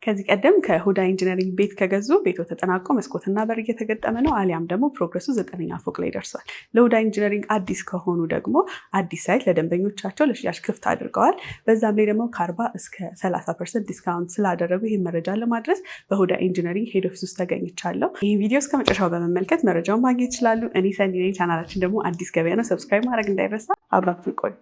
ከዚህ ቀደም ከሁዳ ኢንጂነሪንግ ቤት ከገዙ ቤቱ ተጠናቆ መስኮትና በር እየተገጠመ ነው። አሊያም ደግሞ ፕሮግረሱ 9ኛ ፎቅ ላይ ደርሷል። ለሁዳ ኢንጂነሪንግ አዲስ ከሆኑ ደግሞ አዲስ ሳይት ለደንበኞቻቸው ለሽያጭ ክፍት አድርገዋል። በዛም ላይ ደግሞ ከ40 እስከ 30% ዲስካውንት ስላደረጉ ይህን መረጃ ለማድረስ በሁዳ ኢንጂነሪንግ ሄድ ኦፊስ ውስጥ ተገኝቻለሁ። ይህ ቪዲዮ እስከ መጨረሻው በመመልከት መረጃውን ማግኘት ይችላሉ። እኔ ሰኒ ነኝ። ቻናላችን ደግሞ አዲስ ገበያ ነው። ሰብስክራይብ ማድረግ እንዳይረሳ። አብራችሁን ቆዩ።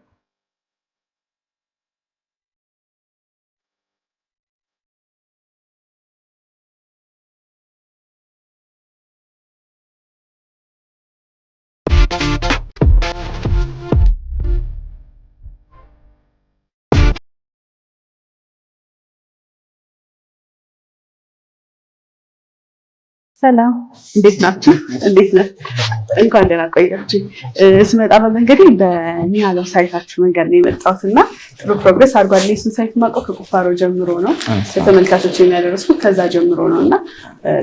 ሰላም እንዴት ናችሁ? እንዴት ነህ? እንኳን ደህና ቆያችሁ። ስመጣ በመንገዴ በኒያላ ሳይታችሁ መንገድ ነው የመጣሁትና ጥሩ ፕሮግረስ አድርጓል። እሱን ሳይት ማውቀው ከቁፋሮ ጀምሮ ነው ለተመልካቾች የሚያደርሱት ከዛ ጀምሮ ነው እና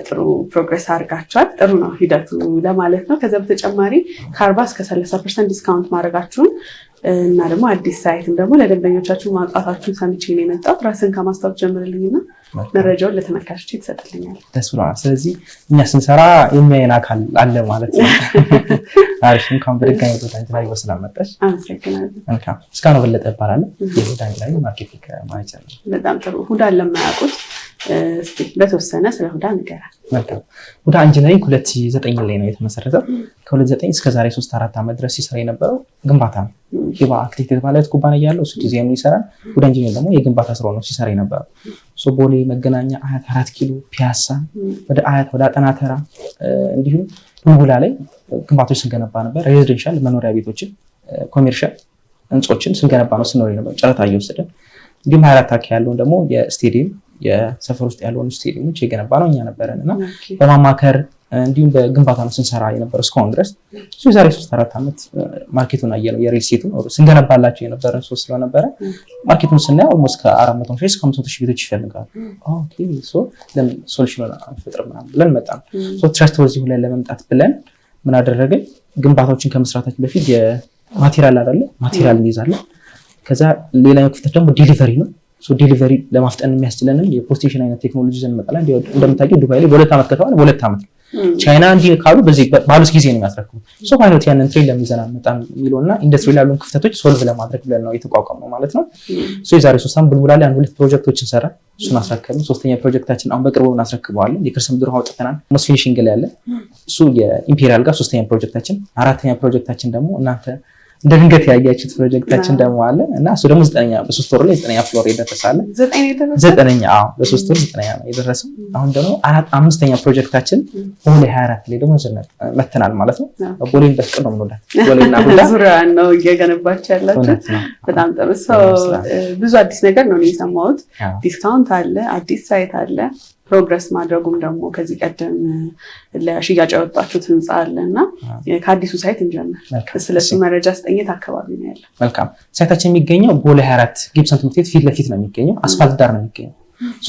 ጥሩ ፕሮግረስ አድርጋችኋል። ጥሩ ነው ሂደቱ ለማለት ነው። ከዛ በተጨማሪ ከ40 እስከ 30% ዲስካውንት ማድረጋችሁን እና ደግሞ አዲስ ሳይትም ደግሞ ለደንበኞቻችሁ ማውጣታችሁን ሰምቼ ነው የመጣሁት። ራስን ከማስታወቅ ጀምርልኝና መረጃውን ለተመልካቾች ይሰጥልኛል። ደስ ብሎናል። ስለዚህ እኛ ስንሰራ የሚያየን አካል አለ ማለት ነው። አሪፍ እንኳን በድጋሚ ወደ ኢንጂነሪንግ ላይ ስለመጣሽ አመሰግናለሁ። መልካም። እስካሁን በለጠ እባላለሁ የሁዳ ኢንጂነሪንግ ማርኬቲንግ ማኔጀር ነኝ። በጣም ጥሩ። ሁዳን ለማያውቁት እስቲ በተወሰነ ስለ ሁዳ ንገራል። መልካም። ሁዳ ኢንጂነሪንግ 2009 ላይ ነው የተመሰረተው። ከ2009 እስከ ዛሬ 3-4 ዓመት ድረስ ሲሰራ የነበረው ግንባታ ነው። ሂባ አርክቴክት ማለት ኩባንያ ያለው እሱ ዲዛይን ይሰራል። ሁዳ ኢንጂነሪንግ ደግሞ የግንባታ ስራው ነው ሲሰራ የነበረው። ቦሌ፣ መገናኛ፣ አያት፣ 4 ኪሎ፣ ፒያሳ፣ ወደ አያት፣ ወደ አጠናተራ እንዲሁም ቡልቡላ ላይ ግንባታዎች ስንገነባ ነበር። ሬዚደንሻል መኖሪያ ቤቶችን፣ ኮሜርሻል ህንጾችን ስንገነባ ነው ስንኖር ነበር ጨረታ እየወሰደን። እንዲሁም 24 አካባቢ ያለውን ደግሞ የስቴዲየም የሰፈር ውስጥ ያለውን ስቴዲየሞች የገነባ ነው እኛ ነበረን እና በማማከር እንዲሁም በግንባታ ነው ስንሰራ የነበረው እስካሁን ድረስ። እሱ የዛሬ 3-4 ዓመት ማርኬቱን አየነው። የሪል ስቴቱን ስንገነባላቸው የነበረን ሶስት ስለነበረ ማርኬቱን ስናየው ኦልሞስት ከ400 ሺህ እስከ 500 ሺህ ቤቶች ይፈልጋሉ። ኦኬ ሶ ለምን ሶሉሽኑን አንፈጥርም ብለን መጣን። ሶ ትረስት ወዚህ ላይ ለመምጣት ብለን ምን አደረግን? ግንባታዎችን ከመስራታችን በፊት የማቴሪያል አይደለ ማቴሪያል እንይዛለን። ከዛ ሌላኛው ክፍተት ደግሞ ዴሊቨሪ ነው። ሶ ዴሊቨሪ ለማፍጠን የሚያስችለንን የፖስቴሽን አይነት ቴክኖሎጂ ዘን መጣለን። እንደምታውቂው ዱባይ ላይ በ2 ዓመት ከተባለ በ2 ዓመት ቻይና እንዲህ ካሉ በዚህ ባሉት ጊዜ ነው የሚያስረክቡት። ሶ ፓይሎት ያንን ትሬን ለሚዘና መጣን የሚለውና ኢንዱስትሪ ላይ ያሉን ክፍተቶች ሶልቭ ለማድረግ ብለን ነው የተቋቋመው ማለት ነው። ሶ የዛሬ 3 ዓመት ቡልቡላ ላይ 2 ፕሮጀክቶችን ሰራ። እሱን አስረከብን። ሶስተኛ ፕሮጀክታችን አሁን በቅርቡ እናስረክበዋለን። የከርሰ ምድር ውሃ አውጥተናል። ሞስ ፊኒሺንግ ላይ ያለ እሱ የኢምፔሪያል ጋር ሶስተኛ ፕሮጀክታችን። አራተኛ ፕሮጀክታችን ደግሞ እናንተ እንደ ድንገት ያያችሁት ፕሮጀክታችን ደግሞ አለ እና እሱ ደግሞ 9ኛ በ3 ወር ላይ 9ኛ ፍሎር ይደርሳል። 9ኛ በ3 ወር 9ኛ ነው የደረሰው። አሁን ደግሞ 5ኛ ፕሮጀክታችን ቦሌ 24 ላይ ደግሞ መተናል ማለት ነው። ቦሌን በፍቅር ነው የምንወዳት። ቦሌና ሁዳ ዙሪያ ነው እየገነባችሁ ያላችሁት። በጣም ጥሩ። ብዙ አዲስ ነገር ነው የሰማሁት። ዲስካውንት አለ፣ አዲስ ሳይት አለ፣ ፕሮግረስ ማድረጉም ደግሞ ከዚህ ቀደም ለሽያጭ ያወጣችሁት ህንፃ አለ እና ከአዲሱ ሳይት እንጀምር። ስለሱ መረጃ ስጠኝት አካባቢ ነው ያለው። መልካም። ሳይታችን የሚገኘው ቦሌ 24 ጊብሰን ትምህርት ቤት ፊት ለፊት ነው የሚገኘው። አስፋልት ዳር ነው የሚገኘው።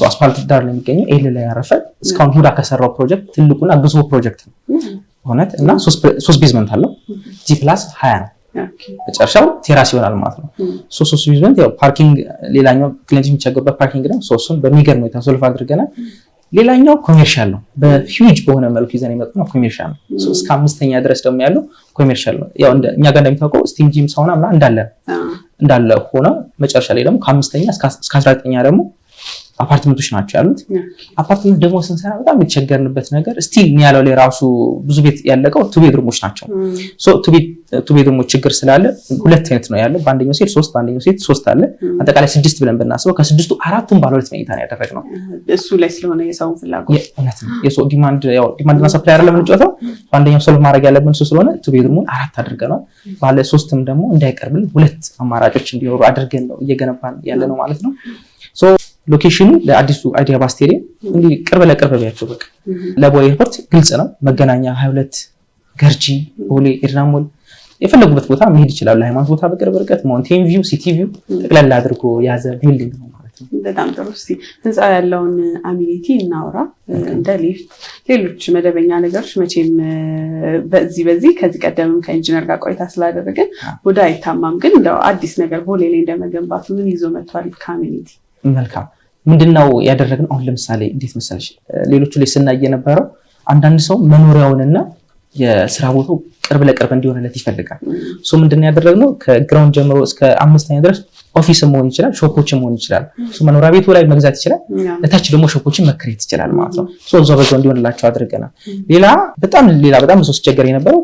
አስፋልት ዳር ነው የሚገኘው። ኤል ላይ ያረፈ እስካሁን ሁዳ ከሰራው ፕሮጀክት ትልቁና ግዙፍ ፕሮጀክት ነው እውነት እና 3 ቤዝመንት አለው። G+20 ነው። መጨረሻው ቴራስ ይሆናል ማለት ነው። 3 ቤዝመንት ያው ፓርኪንግ ሌላኛው ክሊንት የሚቸገርበት ፓርኪንግ ነው። እሱን በሚገርም ሁኔታ ሶልቭ አድርገናል። ሌላኛው ኮሜርሻል ነው። በሂውጅ በሆነ መልኩ ይዘን የመጣነው ኮሜርሻል ነው። እስከ 5ኛ ድረስ ደግሞ ያለው ኮሜርሻል ነው። ያው እኛ ጋር እንደሚታወቀው ስቲም ጂም ሳውና ምናምን እንዳለ ሆነ መጨረሻ ላይ ደግሞ ከ5ኛ እስከ 19ኛ ደግሞ አፓርትመንቶች ናቸው ያሉት። አፓርትመንት ደግሞ ስንሰራ በጣም የተቸገርንበት ነገር ስቲል ያለው ላይ ራሱ ብዙ ቤት ያለቀው ቱ ቤድሩሞች ናቸው። ሶ ቱ ቤድሩሞች ችግር ስላለ 2 አይነት ነው ያለው። በአንደኛው ሴት 3 በአንደኛው ሴት 3 አለ። አጠቃላይ 6 ብለን ብናስበው ከ6ቱ 4ቱን ባለ 2 መኝታ ነው ያደረግነው። እሱ ላይ ስለሆነ የሰው ፍላጎት እውነት ነው። የሰው ዲማንድና ሰፕላይ አይደለም የምንጫወተው። በአንደኛው ሶልቭ ማድረግ ያለብን እሱ ስለሆነ ቱ ቤድሩሙን 4 አድርገናል። ባለ 3ም ደግሞ እንዳይቀርብልን 2 አማራጮች እንዲኖሩ አድርገን ነው እየገነባን ያለ ነው ማለት ነው። ሶ ሎኬሽኑ ለአዲሱ አይዲያ ባስ ስቴዲየም እንዲህ ቅርብ ለቅርብ ቢያቸው በቃ ለቦሌ ኤርፖርት ግልጽ ነው። መገናኛ 22 ገርጂ፣ ቦሌ፣ ኤድና ሞል የፈለጉበት ቦታ መሄድ ይችላሉ። ሃይማኖት ቦታ በቅርብ ርቀት፣ ማውንቴን ቪው፣ ሲቲ ቪው ጠቅላላ አድርጎ ያዘ ቢልዲንግ ነው ማለት ነው። በጣም ጥሩ። እስቲ ህንፃው ያለውን አሚኒቲ እናውራ። እንደ ሊፍት፣ ሌሎች መደበኛ ነገሮች መቼም በዚህ ከዚህ ቀደምም ከኢንጂነር ጋር ቆይታ ስላደረግን ሁዳ አይታማም። ግን እንደው አዲስ ነገር ቦሌ ላይ እንደመገንባቱ ምን ይዞ መጥቷል ከአሚኒቲ? መልካም ምንድነው ያደረግነው? አሁን ለምሳሌ እንዴት መሰለሽ ሌሎቹ ላይ ስናይ የነበረው አንዳንድ ሰው መኖሪያውንና የስራ ቦታው ቅርብ ለቅርብ እንዲሆንለት ይፈልጋል። ሶ ምንድነው ያደረግነው? ከግራውንድ ጀምሮ እስከ 5ኛ ድረስ ኦፊስ መሆን ይችላል፣ ሾፖችን መሆን ይችላል። ሶ መኖሪያ ቤቱ ላይ መግዛት ይችላል፣ ለታች ደግሞ ሾፖችን መክሬት ይችላል ማለት ነው። ሶ እዛው በዛው እንዲሆንላቸው አድርገናል። ሌላ በጣም ሰው ሲቸገር የነበረው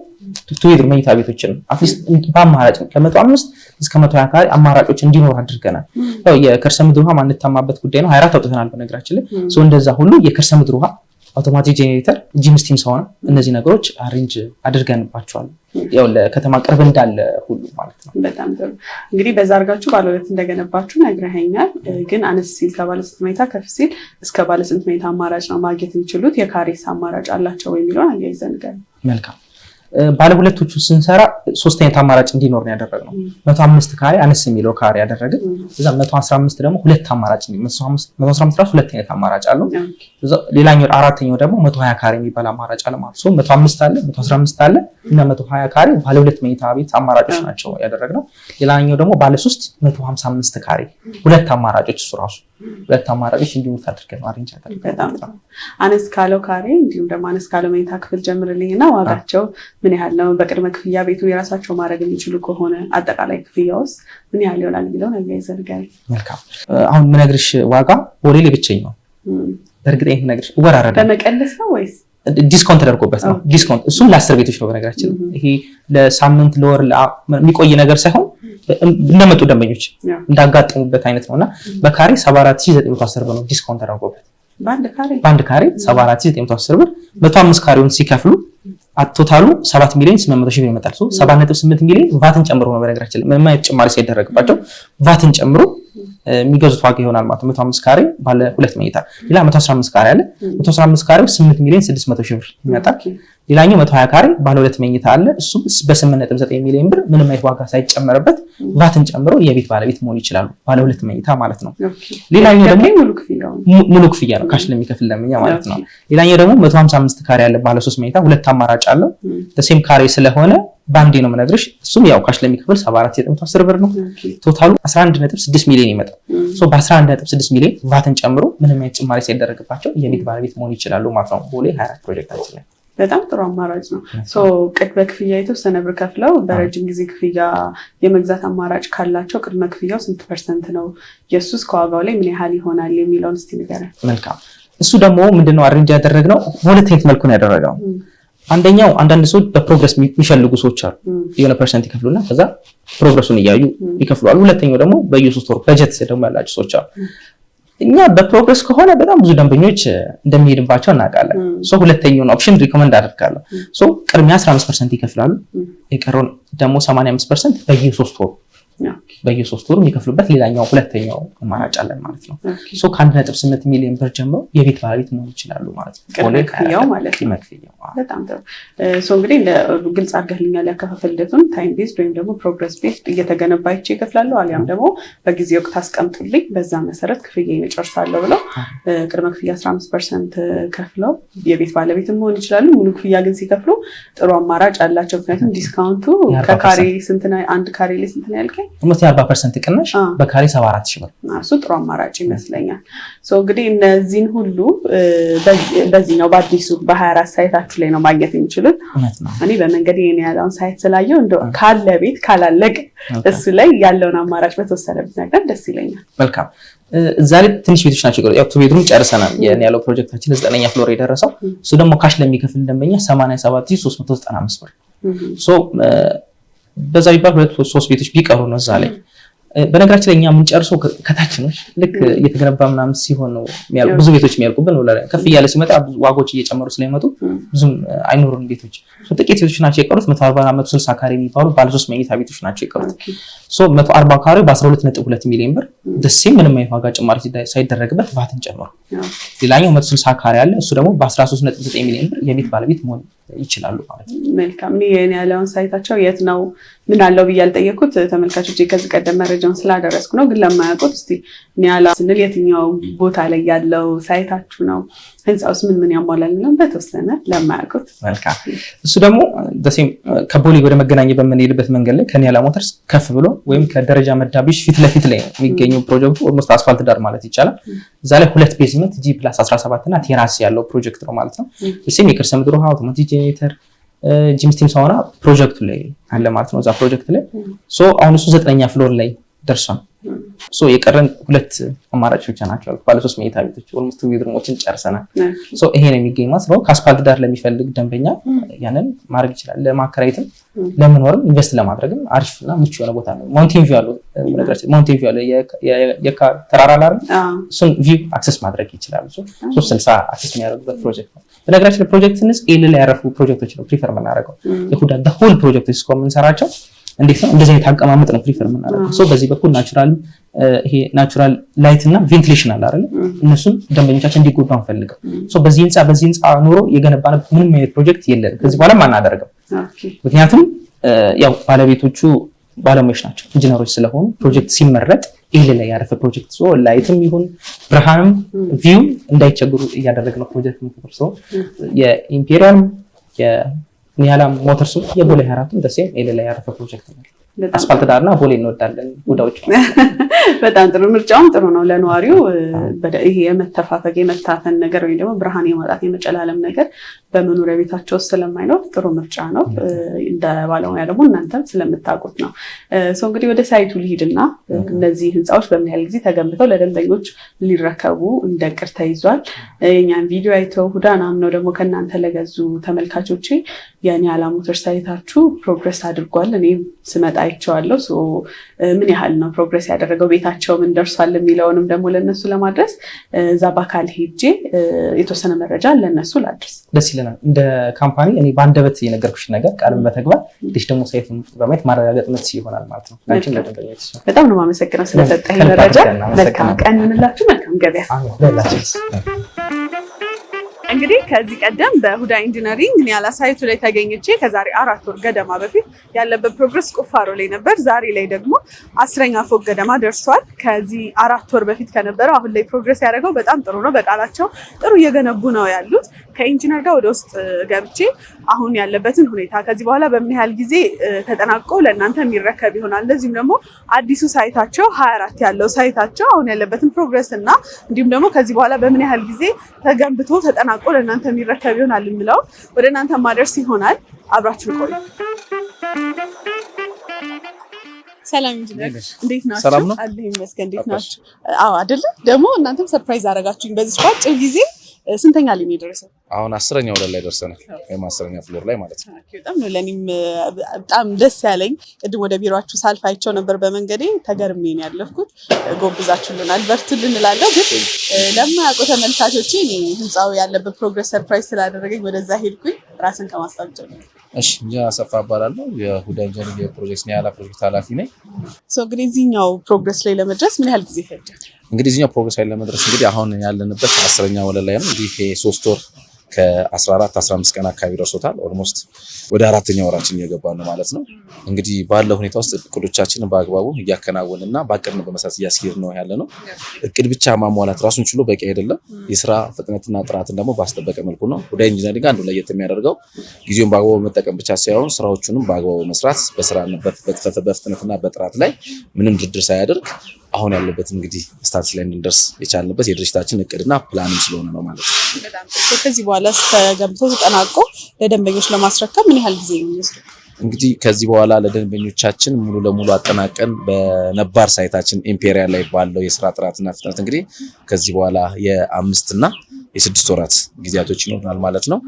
ቱዊድር መኝታ ቤቶችን አትሊስት በአማራጭ ከ105 እስከ 120 ካሬ አማራጮች እንዲኖር አድርገናል። ያው የከርሰ ምድር ውሃ ማንታማበት ጉዳይ ነው። 24 አውጥተናል በነገራችን ላይ። ሶ እንደዛ ሁሉ የከርሰ ምድር ውሃ አውቶማቲክ ጄኔሬተር ጂም ስቲም ሳውና እነዚህ ነገሮች አሬንጅ አድርገንባቸዋል። ያው ለከተማ ቅርብ እንዳለ ሁሉ ማለት ነው። በጣም ጥሩ። እንግዲህ በዛ አድርጋችሁ ባለ ሁለት እንደገነባችሁ ነግረኸኛል። ግን አነስ ሲል ከባለ ስንት መኝታ ከፍ ሲል እስከ ባለ ስንት መኝታ አማራጭ ነው ማግኘት የሚችሉት? የካሬስ አማራጭ አላቸው ወይ የሚለውን አያይዘን ንገረን። መልካም። ባለ ሁለቶቹ ስንሰራ 3 አይነት አማራጭ እንዲኖር ነው ያደረግነው። 105 ካሬ አነስ የሚለው ካሬ ያደረግን። እዛ 115 ደግሞ ሁለት አማራጭ ነው። 115 ራሱ ሁለት አይነት አማራጭ አለው። እዛ ሌላኛው አራተኛው ደግሞ 120 ካሬ የሚባል አማራጭ አለ ማለት ነው። 105 አለ፣ 115 አለ እና 120 ካሬ ባለ ሁለት መኝታ ቤት አማራጮች ናቸው ያደረግነው። ሌላኛው ደግሞ ባለ 3 155 ካሬ ሁለት አማራጮች እሱ ራሱ ሁለት አማራጮች እንዲሞት አድርገን አሬንጅ አድርገን። በጣም አነስ ካለው ካሬ እንዲሁም ደግሞ አነስ ካለው መኝታ ክፍል ጀምርልኝና ዋጋቸው ምን ያህል ነው? በቅድመ ክፍያ ቤቱ የራሳቸው ማድረግ የሚችሉ ከሆነ አጠቃላይ ክፍያ ውስጥ ምን ያህል ይሆናል የሚለውን አያይዘን ንገረኝ። መልካም። አሁን የምነግርሽ ዋጋ ቦሌ ላይ ብቸኛው በእርግጥ የምነግርሽ ወራረደ በመቀነስ ነው ወይስ ዲስካውንት ተደርጎበት ነው? ዲስካውንት እሱም ለ10 ቤቶች ነው በነገራችን። ይሄ ለሳምንት ለወር የሚቆይ ነገር ሳይሆን እንደመጡ ደንበኞች እንዳጋጠሙበት አይነት ነውና በካሬ 74910 ብር ነው ዲስካውንት ተደርጎበት። በአንድ ካሬ 74910 ብር 105 ካሬውን ሲከፍሉ ቶታሉ 7 ሚሊዮን 800 ሺህ ብር ይመጣል። 7.8 ሚሊዮን ቫትን ጨምሮ ነው በነገራችን ምንም አይነት ጭማሪ ሳይደረግባቸው ቫትን ጨምሮ የሚገዙት ዋጋ ይሆናል ማለት ነው። 105 ካሬ ባለ ሁለት መኝታ። ሌላ 115 ካሬ አለ። 115 ካሬው 8 ሚሊዮን 600 ሺህ ብር ይመጣል። ሌላኛው 120 ካሬ ባለ ሁለት መኝታ አለ። እሱ በ8.9 ሚሊዮን ብር ምንም አይነት ዋጋ ሳይጨመርበት ቫትን ጨምሮ የቤት ባለቤት መሆን ይችላሉ። ባለ ሁለት መኝታ ማለት ነው። ሌላኛው ደግሞ ሙሉ ክፍያ ነው ካሽ ለሚከፍል ደንበኛ ማለት ነው። ሌላኛው ደግሞ 155 ካሬ አለ ባለ 3 መኝታ ሁለት አማራጭ አለው። ለሴም ካሬ ስለሆነ ባንዴ ነው የምነግርሽ። እሱም ያው ካሽ ለሚከፍል 74910 ብር ነው። ቶታሉ 11.6 ሚሊዮን ይመጣል። በ11.6 ሚሊዮን ቫትን ጨምሮ ምንም አይነት ጭማሪ ሳይደረግባቸው የቤት ባለቤት መሆን ይችላሉ ማለት ነው። ቦሌ 24 ፕሮጀክታችን ላይ በጣም ጥሩ አማራጭ ነው። ቅድመ ክፍያ የተወሰነ ብር ከፍለው በረጅም ጊዜ ክፍያ የመግዛት አማራጭ ካላቸው ቅድመ ክፍያው ስንት ፐርሰንት ነው? የሱስ ከዋጋው ላይ ምን ያህል ይሆናል የሚለውን እስቲ ንገረን። መልካም። እሱ ደግሞ ምንድነው አሬንጅ ያደረግነው በሁለት አይነት መልኩ ነው ያደረግነው። አንደኛው አንዳንድ ሰዎች በፕሮግረስ የሚፈልጉ ሰዎች አሉ። የሆነ ፐርሰንት ይከፍሉና ከዛ ፕሮግረሱን እያዩ ይከፍላሉ። ሁለተኛው ደግሞ በየ3 ወር በጀት ደግሞ ያላቸው ሰዎች አሉ። እኛ በፕሮግረስ ከሆነ በጣም ብዙ ደንበኞች እንደሚሄድባቸው እናውቃለን። ሁለተኛውን ኦፕሽን ሪኮመንድ አደርጋለሁ። ቅድሚያ 15% ይከፍላሉ። የቀረውን ደግሞ 85% በየ3 ወሩ የሚከፍሉበት ሌላኛው ሁለተኛው አማራጭ አለን ማለት ነው። ከ1.8 ሚሊዮን ብር ጀምሮ የቤት ባለቤት መሆን ይችላሉ ማለት ነው። ክፍያው ማለት ነው። በጣም ጥሩ። እንግዲህ ግልጽ አድርገልኛል ያከፋፈል ሂደቱን ታይም ቤዝድ ወይም ደግሞ ፕሮግረስ ቤዝድ እየተገነባ ይከፍላሉ፣ አሊያም ደግሞ በጊዜ ወቅት አስቀምጡልኝ በዛ መሰረት ክፍያ ይጨርሳለሁ ብለው ቅድመ ክፍያ 15% ከፍለው የቤት ባለቤት መሆን ይችላሉ። ሙሉ ክፍያ ግን ሲከፍሉ ጥሩ አማራጭ አላቸው። ምክንያቱም ዲስካውንቱ ከካሬ ስንት ነው? አንድ ካሬ ላይ ስንት ነው ያልከኝ? 40% ቅናሽ በካሬ 74 ሺህ ብር። እሱ ጥሩ አማራጭ ይመስለኛል። እንግዲህ እነዚህን ሁሉ በዚህኛው በአዲሱ በ24 ሳይታችሁ ላይ ነው ማግኘት የሚችሉት። እኔ በመንገድ ይሄን ያለውን ሳይት ስላየው እንደው ካለ ቤት ካላለቅ እሱ ላይ ያለውን አማራጭ በተወሰነ ብትነግረን ደስ ይለኛል። መልካም። እዛ ላይ ትንሽ ቤቶች ናቸው። ያው ቱ ቤድሩም ጨርሰናል። ያለው ፕሮጀክታችን 9ኛ ፍሎር የደረሰው እሱ ደግሞ ካሽ ለሚከፍል ደንበኛ 87395 ብር። በዛ ቢባል 2-3 ቤቶች ቢቀሩ ነው እዛ ላይ። በነገራችን ላይ እኛ የምንጨርሰው ከታች ነው። ልክ እየተገነባ ምናምን ሲሆን ነው ብዙ ቤቶች የሚያልቁብን። ከፍ እያለ ሲመጣ ዋጋዎች እየጨመሩ ስለሚመጡ ብዙም አይኖሩን ቤቶች። ጥቂት ቤቶች ናቸው የቀሩት። 140 እና 160 ካሬ የሚባሉ ባለ 3 መኝታ ቤቶች ናቸው የቀሩት። 140 ካሬ በ12.2 ሚሊዮን ብር ደሴም ምንም አይነት ዋጋ ጭማሪ ሳይደረግበት ቫትን ጨምሮ። ሌላኛው 160 ካሬ አለ። እሱ ደግሞ በ13.9 ሚሊዮን ብር የቤት ባለቤት መሆን ይችላሉ ማለት ነው። መልካም። የኒያላውን ሳይታቸው የት ነው ምን አለው ብዬ አልጠየኩት ተመልካቾች ከዚህ ቀደም መረጃውን ስላደረስኩ ነው። ግን ለማያውቁት እስቲ ኒያላ ስንል የትኛው ቦታ ላይ ያለው ሳይታችሁ ነው? ህንፃውስ ምን ያሟላል ነው በተወሰነ ለማያውቁት። መልካም። እሱ ደግሞ ደሴም ከቦሌ ወደ መገናኛ በምንሄድበት መንገድ ላይ ከኒያላ ሞተርስ ከፍ ብሎ ወይም ከደረጃ መዳቢሽ ፊት ለፊት ላይ ነው የሚገኘው ፕሮጀክቱ። ኦልሞስት አስፋልት ዳር ማለት ይቻላል። እዛ ላይ 2 ቤዝመንት G+17 እና ቴራስ ያለው ፕሮጀክት ነው ማለት ነው። እሱም የከርሰ ምድር ውሃ፣ አውቶማቲክ ጄኔሬተር፣ ጂም ስቲም ሳውና ፕሮጀክቱ ላይ አለ ማለት ነው። እዛ ፕሮጀክት ላይ አሁን እሱ 9ኛ ፍሎር ላይ ደርሷል። የቀረን 2 አማራጮች ብቻ ናቸው። ባለ 3 መኝታ ቤቶች ኦልሞስት ቤድሩሞችን ጨርሰናል። ይሄ ነው የሚገኝ ማለት ነው። ከአስፋልት ዳር ለሚፈልግ ደንበኛ ያንን ማድረግ ይችላል። ለማከራየትም ለመኖርም ኢንቨስት ለማድረግም አሪፍና ምቹ የሆነ ቦታ ነው። ማውንቴን ቪው አለው። ማውንቴን ቪው አለው። ተራራ ላይ እሱን ቪው አክሰስ ማድረግ ይችላል። 360 አክሰስ የሚያደርጉበት ፕሮጀክት ነው። በነገራችን ላይ ፕሮጀክት ስንስ ኤል ላይ ያረፉ ፕሮጀክቶች ነው ፕሪፈር የምናደርገው። የሁዳ ሆል ፕሮጀክቶች እስከ የምንሰራቸው እንዴት ነው እንደዚህ አይነት አቀማመጥ ነው ፕሪፈር የምናደርገው። በዚህ በኩል ናቹራል ላይት እና ቬንቲሌሽን አለ አይደል? እነሱም ደንበኞቻችን እንዲጎዱ አንፈልግም። በዚህ ህንፃ ኑሮ የገነባንበት ምንም አይነት ፕሮጀክት የለንም ከዚህ በኋላ አናደርገው። ምክንያቱም ያው ባለቤቶቹ ባለሙያዎች ናቸው፣ ኢንጂነሮች ስለሆኑ ፕሮጀክት ሲመረጥ ኤል ላይ ያረፈ ፕሮጀክት ላይትም ይሁን ብርሃንም ቪው እንዳይቸግሩ እያደረግነው ፕሮጀክት ነው። የኢምፔሪያል ኒያላ ሞተርስ የቦሌ 24 ደሴም ኤል ላይ ያረፈ ፕሮጀክት ነው። አስፋልት ዳርና ቦሌ እንወዳለን ጉዳዮች። በጣም ጥሩ ምርጫውም ጥሩ ነው ለነዋሪው። ይሄ የመተፋፈግ የመታፈን ነገር ወይ ደግሞ ብርሃን የማጣት የመጨላለም ነገር በመኖሪያ ቤታቸው ስለማይኖር ጥሩ ምርጫ ነው። እንደ ባለሙያ ደግሞ እናንተም ስለምታውቁት ነው። እንግዲህ ወደ ሳይቱ ልሂድና እነዚህ ህንፃዎች በምን ያህል ጊዜ ተገንብተው ለደንበኞች ሊረከቡ እንደ እቅድ ተይዟል? የኛን ቪዲዮ አይተው ሁዳና ነው ደግሞ ከእናንተ ለገዙ ተመልካቾቼ የኒያላ ሞተርስ ሳይታችሁ ፕሮግረስ አድርጓል። እኔም ስመጣ አይቼዋለሁ። ምን ያህል ነው ፕሮግረስ ያደረገው፣ ቤታቸው ምን ደርሷል የሚለውንም ደግሞ ለነሱ ለማድረስ እዛ በአካል ሄጄ የተወሰነ መረጃ ለነሱ ላድርስ። ደስ ይለናል። እንደ ካምፓኒ እኔ በአንደበት የነገርኩሽ ነገር ቃልም በተግባር ልጅ ደግሞ ሳይቱን በማየት ማረጋገጥ መት ይሆናል ማለት ነው። በጣም ነው የማመሰግነው ስለሰጠኝ መረጃ። መልካም ቀን ይሁንላችሁ። መልካም ገበያ። እንግዲህ ከዚህ ቀደም በሁዳ ኢንጂነሪንግ ኒያላ ሳይቱ ላይ ተገኝቼ ከዛሬ 4 ወር ገደማ በፊት ያለበት ፕሮግረስ ቁፋሮ ላይ ነበር። ዛሬ ላይ ደግሞ 10ኛ ፎቅ ገደማ ደርሷል። ከዚህ 4 ወር በፊት ከነበረው አሁን ላይ ፕሮግረስ ያደረገው በጣም ጥሩ ነው። በቃላቸው ጥሩ እየገነቡ ነው ያሉት። ከኢንጂነር ጋር ወደ ውስጥ ገብቼ አሁን ያለበትን ሁኔታ ከዚህ በኋላ በምን ያህል ጊዜ ተጠናቆ ለእናንተ የሚረከብ ይሆናል፣ እንደዚሁም ደግሞ አዲሱ ሳይታቸው 24 ያለው ሳይታቸው አሁን ያለበትን ፕሮግረስ እና እንዲሁም ደግሞ ከዚህ በኋላ በምን ያህል ጊዜ ተገንብቶ ተጠናቆ ለእናንተ የሚረከብ ይሆናል የሚለው ወደ እናንተ ማድረስ ይሆናል። አብራችሁ ቆዩ። ሰላም ኢንጂነር፣ እንዴት ናችሁ? ሰላም ነው አለኝ ይመስገን። እንዴት ናችሁ? አዎ አይደለ? ደግሞ እናንተም ሰርፕራይዝ አደረጋችሁኝ በዚህ አጭር ጊዜ። ስንተኛ ላይ ነው የደረሰው? አሁን 10ኛ ወለል ላይ ደርሰናል። ወይም 10ኛ ፍሎር ላይ ማለት ነው። በጣም ነው ለኔም በጣም ደስ ያለኝ። ቅድም ወደ ቢሮአችሁ ሳልፍ አይቼው ነበር በመንገዴ፣ ተገርሜ ነው ያለፍኩት። ጎብዛችሁልናል፣ በርቱልን እላለሁ። ግን ለማያውቁ ተመልካቾቼ እኔ ህንፃው ያለበት ፕሮግረስ ሰርፕራይዝ ስላደረገኝ ወደዛ ሄድኩኝ። ራስን ከማስታወቅ ጀምሮ። እሺ፣ ኢንጂነር አሰፋ እባላለሁ። የሁዳ ኢንጂነሪንግ የፕሮጀክት ኒያላ ፕሮጀክት ኃላፊ ነኝ። እንግዲህ እዚህኛው ፕሮግረስ ላይ ለመድረስ ምን ያህል ጊዜ ፈጀ? እንግዲህ እዚህኛው ፕሮግረስ ላይ ለመድረስ እንግዲህ አሁን ያለንበት 10ኛ ወለል ላይ ነው። እንግዲህ 3 ወር ከ14-15 ቀን አካባቢ ደርሶታል። ኦልሞስት ወደ 4ኛ ወራችን እየገባ ነው ማለት ነው። እንግዲህ ባለው ሁኔታ ውስጥ እቅዶቻችንን በአግባቡ እያከናወንና ባቀድነው በመሰረት እያስኬድ ነው ያለ ነው። እቅድ ብቻ ማሟላት ራሱን ችሎ በቂ አይደለም። የስራ ፍጥነትና ጥራትን ደግሞ ባስጠበቀ መልኩ ነው። ሁዳ ኢንጂነሪንግ አንዱ ለየት የሚያደርገው ጊዜውን በአግባቡ መጠቀም ብቻ ሳይሆን ስራዎቹንም በአግባቡ መስራት፣ በፍጥነትና በጥራት ላይ ምንም ድርድር ሳያደርግ አሁን ያለበት እንግዲህ ስታትስ ላይ እንድንደርስ የቻልንበት የድርጅታችን እቅድና ፕላንም ስለሆነ ነው ማለት ነው። ከዚህ በኋላ ተገንብቶ ተጠናቆ ለደንበኞች ለማስረከብ ምን ያህል ጊዜ ነው የሚወስደው? እንግዲህ ከዚህ በኋላ ለደንበኞቻችን ሙሉ ለሙሉ አጠናቀን በነባር ሳይታችን ኢምፔሪያል ላይ ባለው የስራ ጥራትና ፍጥነት እንግዲህ ከዚህ በኋላ የ5 እና የ6 ወራት ጊዜያቶች ይኖርናል ማለት ነው።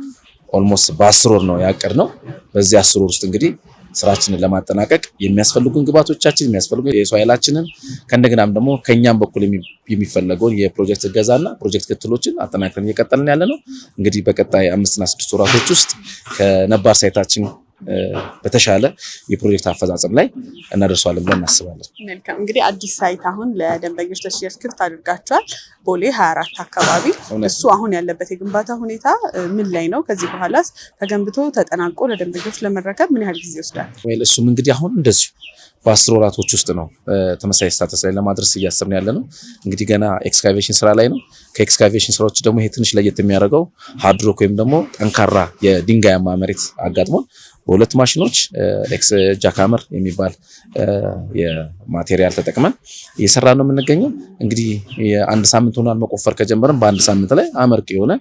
ኦልሞስት በ10 ወር ነው ያቀድነው። በዚህ 10 ወር ውስጥ እንግዲህ ስራችንን ለማጠናቀቅ የሚያስፈልጉን ግብዓቶቻችን የሚያስፈልጉን የሰው ኃይላችንን ከእንደገናም ደግሞ ከኛም በኩል የሚፈለገውን የፕሮጀክት እገዛና ፕሮጀክት ክትሎችን አጠናክረን እየቀጠልን ያለ ነው። እንግዲህ በቀጣይ 5 እና 6 ወራቶች ውስጥ ከነባር ሳይታችን በተሻለ የፕሮጀክት አፈጻጸም ላይ እናደርሰዋለን ብለን እናስባለን። መልካም እንግዲህ አዲስ ሳይት አሁን ለደንበኞች ለሽያጭ ክፍት አድርጋችኋል። ቦሌ 24 አካባቢ እሱ አሁን ያለበት የግንባታ ሁኔታ ምን ላይ ነው? ከዚህ በኋላስ ተገንብቶ ተጠናቆ ለደንበኞች ለመረከብ ምን ያህል ጊዜ ይወስዳል? እሱም እንግዲህ አሁን እንደዚሁ በ10 ወራቶች ውስጥ ነው ተመሳሳይ ስታተስ ላይ ለማድረስ እያሰብን ያለ ነው። እንግዲህ ገና ኤክስካቬሽን ስራ ላይ ነው። ከኤክስካቬሽን ስራዎች ደግሞ ይሄ ትንሽ ለየት የሚያደርገው ሃርድ ሮክ ወይም ደግሞ ጠንካራ የድንጋያማ መሬት አጋጥሞን በሁለት ማሽኖች ኤክስ ጃካመር የሚባል የማቴሪያል ተጠቅመን እየሰራ ነው የምንገኘው። እንግዲህ የአንድ ሳምንት ሆኗል መቆፈር ከጀመረን። በአንድ ሳምንት ላይ አመርቂ የሆነ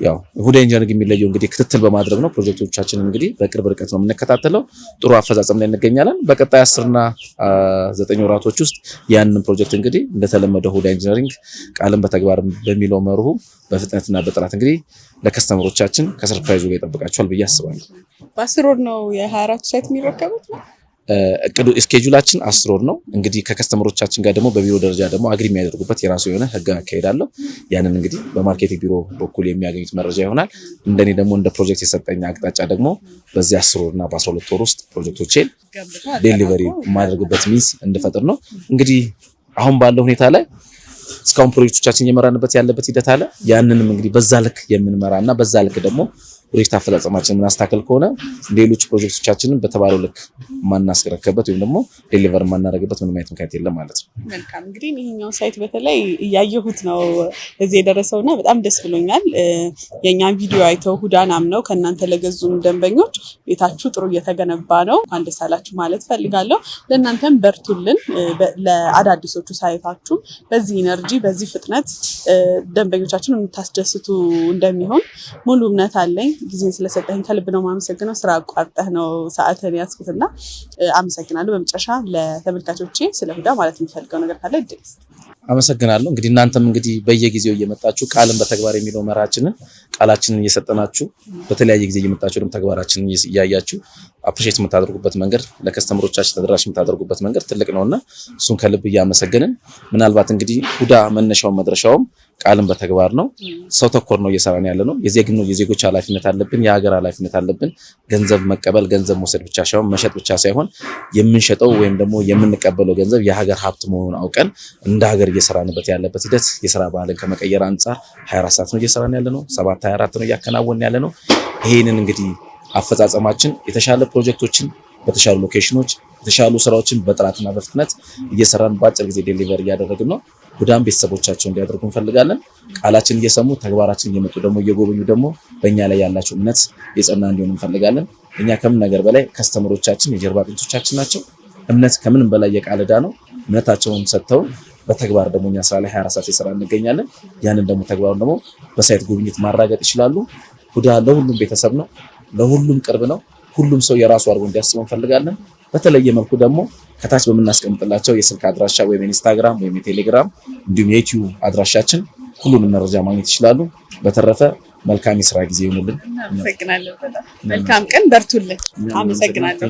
ያው ሁዳ ኢንጂነሪንግ የሚለየው እንግዲህ ክትትል በማድረግ ነው። ፕሮጀክቶቻችንን እንግዲህ በቅርብ ርቀት ነው የምንከታተለው። ጥሩ አፈጻጸም ላይ እንገኛለን። በቀጣይ 10 እና 9 ወራቶች ውስጥ ያንን ፕሮጀክት እንግዲህ እንደተለመደው ሁዳ ኢንጂነሪንግ ቃልን በተግባር በሚለው መርሁ በፍጥነትና በጥራት እንግዲህ ለከስተመሮቻችን ከሰርፕራይዙ ጋር ይጠብቃቸዋል ብዬ አስባለሁ። በ10 ወር ነው የ24 ሳይት የሚረከቡት ነው እቅዱ። ስኬጁላችን 10 ወር ነው። እንግዲህ ከከስተመሮቻችን ጋር ደግሞ በቢሮ ደረጃ ደግሞ አግሪ የሚያደርጉበት የራሱ የሆነ ህግ አካሄድ አለው። ያንን እንግዲህ በማርኬቲንግ ቢሮ በኩል የሚያገኙት መረጃ ይሆናል። እንደኔ ደግሞ እንደ ፕሮጀክት የሰጠኝ አቅጣጫ ደግሞ በዚህ 10 ወር እና በ12 ወር ውስጥ ፕሮጀክቶቼን ዴሊቨሪ የማደርግበት ሚንስ እንድፈጥር ነው። እንግዲህ አሁን ባለው ሁኔታ ላይ እስካሁን ፕሮጀክቶቻችን እየመራንበት ያለበት ሂደት አለ። ያንንም እንግዲህ በዛ ልክ የምንመራና በዛ ልክ ደግሞ ፕሮጀክት አፈጻጸማችንን የምናስተካክል ከሆነ ሌሎች ፕሮጀክቶቻችንን በተባለው ልክ ማናስረከበት ወይም ደግሞ ዴሊቨር ማናደርግበት ምንም አይነት ምክንያት የለም ማለት ነው። መልካም እንግዲህ ይሄኛው ሳይት በተለይ እያየሁት ነው እዚህ የደረሰውና በጣም ደስ ብሎኛል። የኛን ቪዲዮ አይተው ሁዳን አምነው ከእናንተ ለገዙም ደንበኞች ቤታችሁ ጥሩ እየተገነባ ነው እንኳን ደስ አላችሁ ማለት ፈልጋለሁ። ለእናንተም በርቱልን። ለአዳዲሶቹ ሳይታችሁ በዚህ ኢነርጂ በዚህ ፍጥነት ደንበኞቻችሁን የምታስደስቱ እንደሚሆን ሙሉ እምነት አለኝ። ጊዜን ስለሰጠኝ ከልብ ነው የማመሰግነው። ስራ አቋርጠህ ነው ሰዓትን ያስኩትና አመሰግናለሁ። በመጨረሻ ለተመልካቾቼ ስለ ሁዳ ማለት የምፈልገው ነገር ካለ እድል አመሰግናለሁ። እንግዲህ እናንተም እንግዲህ በየጊዜው እየመጣችሁ ቃልን በተግባር የሚለው መርሃችንን ቃላችንን እየሰጠናችሁ በተለያየ ጊዜ እየመጣችሁ ደግሞ ተግባራችንን እያያችሁ አፕሪሼት የምታደርጉበት መንገድ ለከስተመሮቻችን ተደራሽ የምታደርጉበት መንገድ ትልቅ ነውና እሱን ከልብ እያመሰገንን ምናልባት እንግዲህ ሁዳ መነሻውን መድረሻውም ቃልን በተግባር ነው። ሰው ተኮር ነው እየሰራን ያለ ነው። የዜጎች ኃላፊነት አለብን፣ የሀገር ኃላፊነት አለብን። ገንዘብ መቀበል ገንዘብ መውሰድ ብቻ ሳይሆን መሸጥ ብቻ ሳይሆን የምንሸጠው ወይም ደግሞ የምንቀበለው ገንዘብ የሀገር ሀብት መሆኑን አውቀን እንደ ሀገር እየሰራንበት ያለበት ሂደት የስራ ባህልን ከመቀየር አንጻር 24 ሰዓት ነው እየሰራን ያለ ነው። 7/24 ነው እያከናወንን ያለ ነው። ይሄንን እንግዲህ አፈጻጸማችን የተሻለ ፕሮጀክቶችን በተሻሉ ሎኬሽኖች የተሻሉ ስራዎችን በጥራትና በፍጥነት እየሰራን በአጭር ጊዜ ዴሊቨር እያደረግን ነው። ሁዳም ቤተሰቦቻቸው እንዲያደርጉ እንፈልጋለን። ቃላችን እየሰሙ ተግባራችን እየመጡ ደግሞ እየጎበኙ ደግሞ በእኛ ላይ ያላቸው እምነት የጸና እንዲሆን እንፈልጋለን። እኛ ከምን ነገር በላይ ከስተመሮቻችን የጀርባ አጥንቶቻችን ናቸው። እምነት ከምንም በላይ የቃል ዕዳ ነው። እምነታቸውን ሰጥተው በተግባር ደግሞ እኛ ስራ ላይ 24 ሰዓት የሰራ እንገኛለን። ያንን ደግሞ ተግባሩን ደግሞ በሳይት ጉብኝት ማራገጥ ይችላሉ። ሁዳ ለሁሉም ቤተሰብ ነው፣ ለሁሉም ቅርብ ነው። ሁሉም ሰው የራሱ አድርጎ እንዲያስበው እንፈልጋለን። በተለየ መልኩ ደግሞ ከታች በምናስቀምጥላቸው የስልክ አድራሻ ወይም ኢንስታግራም ወይም የቴሌግራም እንዲሁም የዩቲዩብ አድራሻችን ሁሉንም መረጃ ማግኘት ይችላሉ። በተረፈ መልካም የስራ ጊዜ ይሁንልን። አመሰግናለሁ። መልካም ቀን፣ በርቱልን። አመሰግናለሁ።